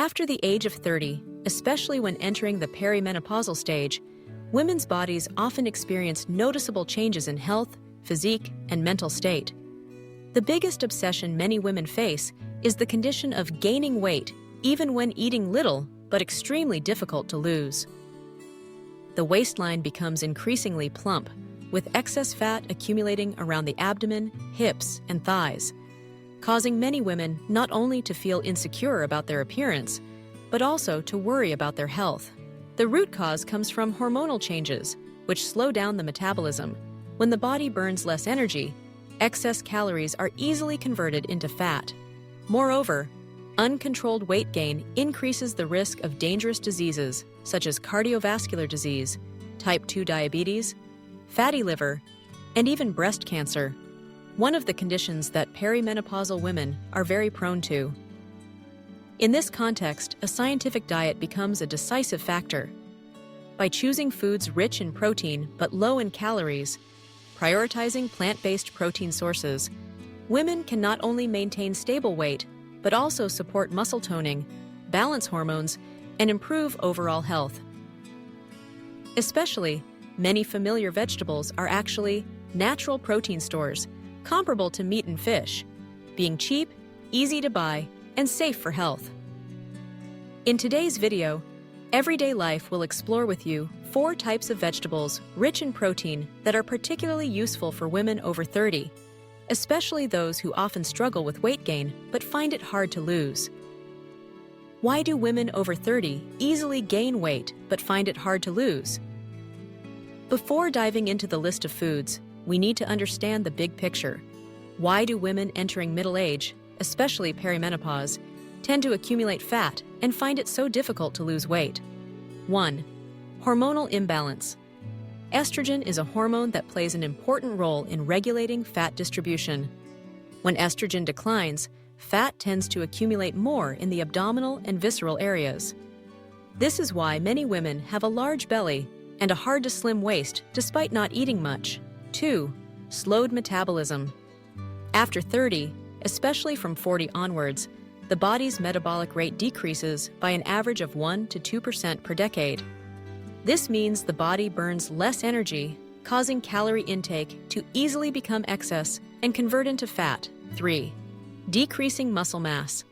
After the age of 30, especially when entering the perimenopausal stage, women's bodies often experience noticeable changes in health, physique, and mental state. The biggest obsession many women face is the condition of gaining weight, even when eating little but extremely difficult to lose. The waistline becomes increasingly plump, with excess fat accumulating around the abdomen, hips, and thighs, causing many women not only to feel insecure about their appearance, but also to worry about their health. The root cause comes from hormonal changes, which slow down the metabolism. When the body burns less energy, excess calories are easily converted into fat. Moreover, uncontrolled weight gain increases the risk of dangerous diseases such as cardiovascular disease, type 2 diabetes, fatty liver, and even breast cancer, one of the conditions that perimenopausal women are very prone to. In this context, a scientific diet becomes a decisive factor. By choosing foods rich in protein but low in calories, prioritizing plant-based protein sources, women can not only maintain stable weight, but also support muscle toning, balance hormones, and improve overall health. Especially, many familiar vegetables are actually natural protein stores, comparable to meat and fish, being cheap, easy to buy, and safe for health. In today's video, Everyday Life will explore with you 4 types of vegetables rich in protein that are particularly useful for women over 30, especially those who often struggle with weight gain but find it hard to lose. Why do women over 30 easily gain weight but find it hard to lose? Before diving into the list of foods, we need to understand the big picture. Why do women entering middle age, especially perimenopause, tend to accumulate fat and find it so difficult to lose weight? 1. Hormonal imbalance. Estrogen is a hormone that plays an important role in regulating fat distribution. When estrogen declines, fat tends to accumulate more in the abdominal and visceral areas. This is why many women have a large belly and a hard-to-slim waist despite not eating much. 2. Slowed metabolism. After 30, especially from 40 onwards, the body's metabolic rate decreases by an average of 1 to 2% per decade. This means the body burns less energy, causing calorie intake to easily become excess and convert into fat. 3. Decreasing muscle mass.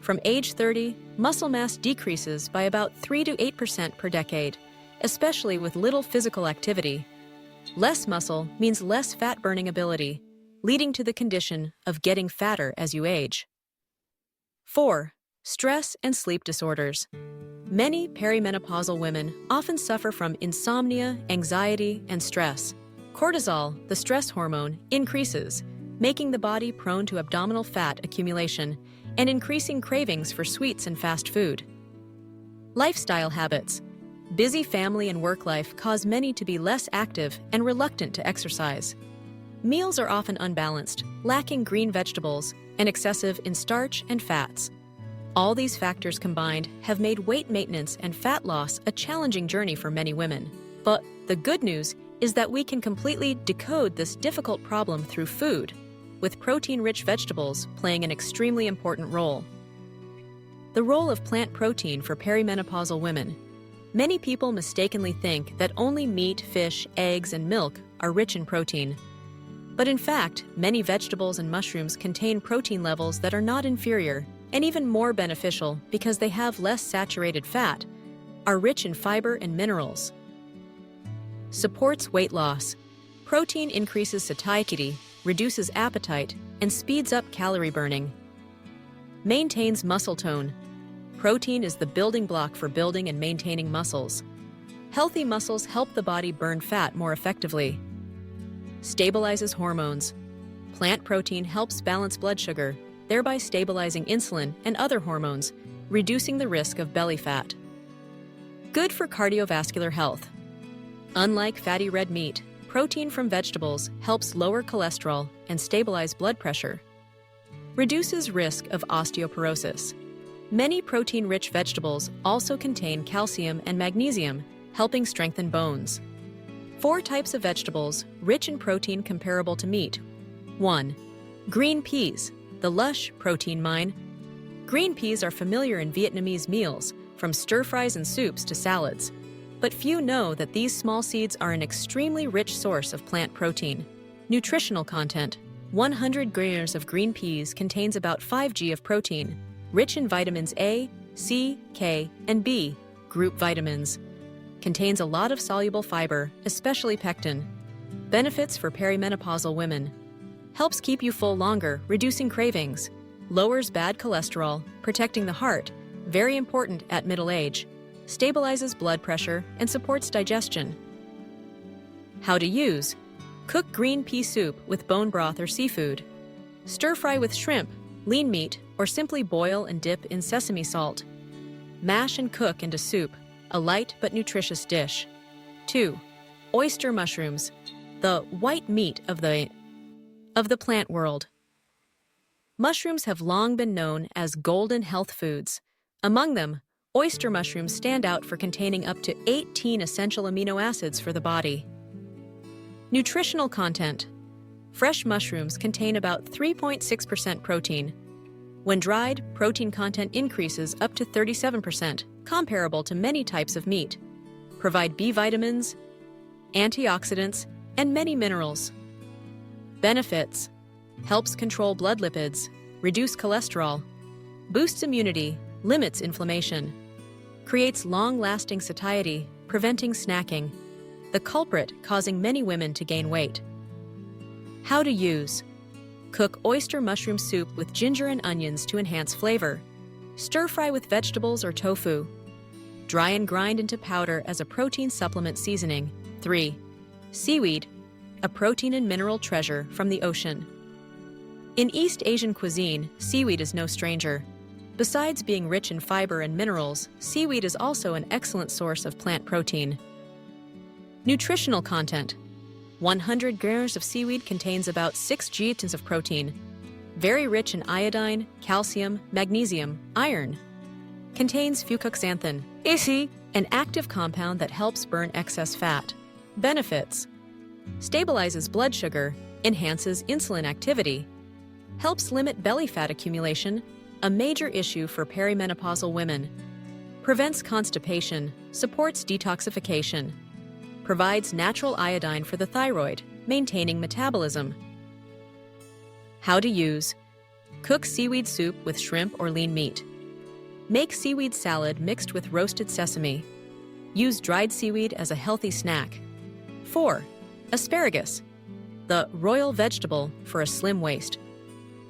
From age 30, muscle mass decreases by about 3 to 8% per decade, especially with little physical activity. Less muscle means less fat-burning ability, leading to the condition of getting fatter as you age. 4. Stress and sleep disorders. Many perimenopausal women often suffer from insomnia, anxiety, and stress. Cortisol, the stress hormone, increases, making the body prone to abdominal fat accumulation and increasing cravings for sweets and fast food. Lifestyle habits. Busy family and work life cause many to be less active and reluctant to exercise. Meals are often unbalanced, lacking green vegetables, and excessive in starch and fats. All these factors combined have made weight maintenance and fat loss a challenging journey for many women. But the good news is that we can completely decode this difficult problem through food, with protein-rich vegetables playing an extremely important role. The role of plant protein for perimenopausal women. Many people mistakenly think that only meat, fish, eggs, and milk are rich in protein. But in fact, many vegetables and mushrooms contain protein levels that are not inferior, and even more beneficial because they have less saturated fat, are rich in fiber and minerals. Supports weight loss. Protein increases satiety, reduces appetite, and speeds up calorie burning. Maintains muscle tone. Protein is the building block for building and maintaining muscles. Healthy muscles help the body burn fat more effectively. Stabilizes hormones. Plant protein helps balance blood sugar, thereby stabilizing insulin and other hormones, reducing the risk of belly fat. Good for cardiovascular health. Unlike fatty red meat, protein from vegetables helps lower cholesterol and stabilize blood pressure. Reduces risk of osteoporosis. Many protein-rich vegetables also contain calcium and magnesium, helping strengthen bones. 4 types of vegetables rich in protein comparable to meat. 1. Green peas, the lush protein mine. Green peas are familiar in Vietnamese meals, from stir-fries and soups to salads. But few know that these small seeds are an extremely rich source of plant protein. Nutritional content. 100 grams of green peas contains about 5 g of protein, rich in vitamins A, C, K, and B, group vitamins. Contains a lot of soluble fiber, especially pectin. Benefits for perimenopausal women. Helps keep you full longer, reducing cravings. Lowers bad cholesterol, protecting the heart, very important at middle age. Stabilizes blood pressure and supports digestion. How to use. Cook green pea soup with bone broth or seafood. Stir-fry with shrimp, lean meat, or simply boil and dip in sesame salt. Mash and cook into soup, a light but nutritious dish. 2. Oyster mushrooms, the white meat of the plant world. Mushrooms have long been known as golden health foods. Among them, oyster mushrooms stand out for containing up to 18 essential amino acids for the body. Nutritional content. Fresh mushrooms contain about 3.6% protein. When dried, protein content increases up to 37%, comparable to many types of meat. Provide B vitamins, antioxidants, and many minerals. Benefits. Helps control blood lipids, reduce cholesterol, boosts immunity, limits inflammation, creates long-lasting satiety, preventing snacking, the culprit causing many women to gain weight. How to use. Cook oyster mushroom soup with ginger and onions to enhance flavor. Stir-fry with vegetables or tofu. Dry and grind into powder as a protein supplement seasoning. 3. Seaweed, a protein and mineral treasure from the ocean. In East Asian cuisine, seaweed is no stranger. Besides being rich in fiber and minerals, seaweed is also an excellent source of plant protein. Nutritional content. 100 grams of seaweed contains about 6 grams of protein. Very rich in iodine, calcium, magnesium, iron. Contains fucoxanthin, an active compound that helps burn excess fat. Benefits. Stabilizes blood sugar, enhances insulin activity, helps limit belly fat accumulation, a major issue for perimenopausal women. Prevents constipation, supports detoxification. Provides natural iodine for the thyroid, maintaining metabolism. How to use. Cook seaweed soup with shrimp or lean meat. Make seaweed salad mixed with roasted sesame. Use dried seaweed as a healthy snack. 4. Asparagus, the royal vegetable for a slim waist.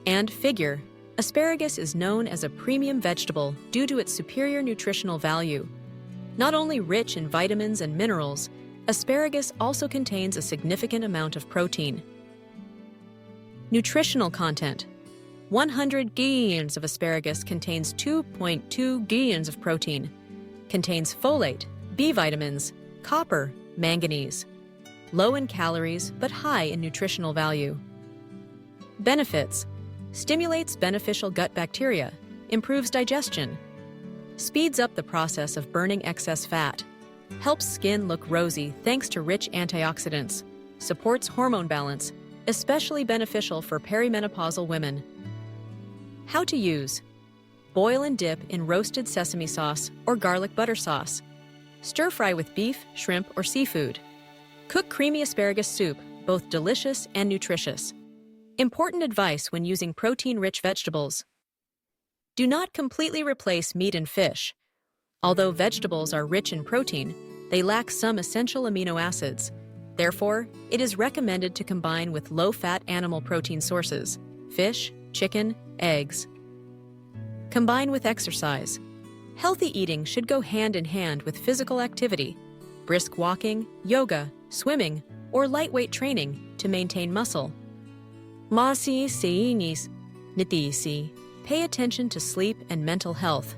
And figure, asparagus is known as a premium vegetable due to its superior nutritional value. Not only rich in vitamins and minerals, asparagus also contains a significant amount of protein. Nutritional content. 100 grams of asparagus contains 2.2 grams of protein. Contains folate, B vitamins, copper, manganese. Low in calories but high in nutritional value. Benefits. Stimulates beneficial gut bacteria, improves digestion, speeds up the process of burning excess fat, helps skin look rosy thanks to rich antioxidants, supports hormone balance, especially beneficial for perimenopausal women. How to use. Boil and dip in roasted sesame sauce or garlic butter sauce. Stir-fry with beef, shrimp, or seafood. Cook creamy asparagus soup, both delicious and nutritious. Important advice when using protein-rich vegetables. Do not completely replace meat and fish. Although vegetables are rich in protein, they lack some essential amino acids. Therefore, it is recommended to combine with low-fat animal protein sources, fish, chicken, eggs. Combine with exercise. Healthy eating should go hand in hand with physical activity, brisk walking, yoga, swimming, or lightweight training to maintain muscle. Pay attention to sleep and mental health.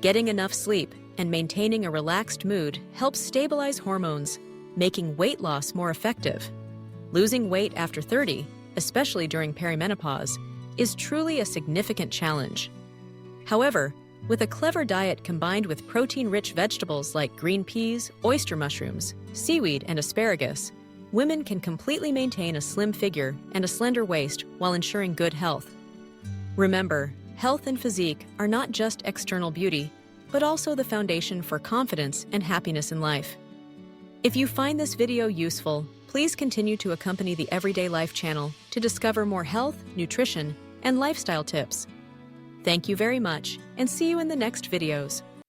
Getting enough sleep and maintaining a relaxed mood helps stabilize hormones, making weight loss more effective. Losing weight after 30, especially during perimenopause, is truly a significant challenge. However, with a clever diet combined with protein-rich vegetables like green peas, oyster mushrooms, seaweed, and asparagus, women can completely maintain a slim figure and a slender waist while ensuring good health. Remember, health and physique are not just external beauty, but also the foundation for confidence and happiness in life. If you find this video useful, please continue to accompany the Everyday Life channel to discover more health, nutrition, and lifestyle tips. Thank you very much, and see you in the next videos.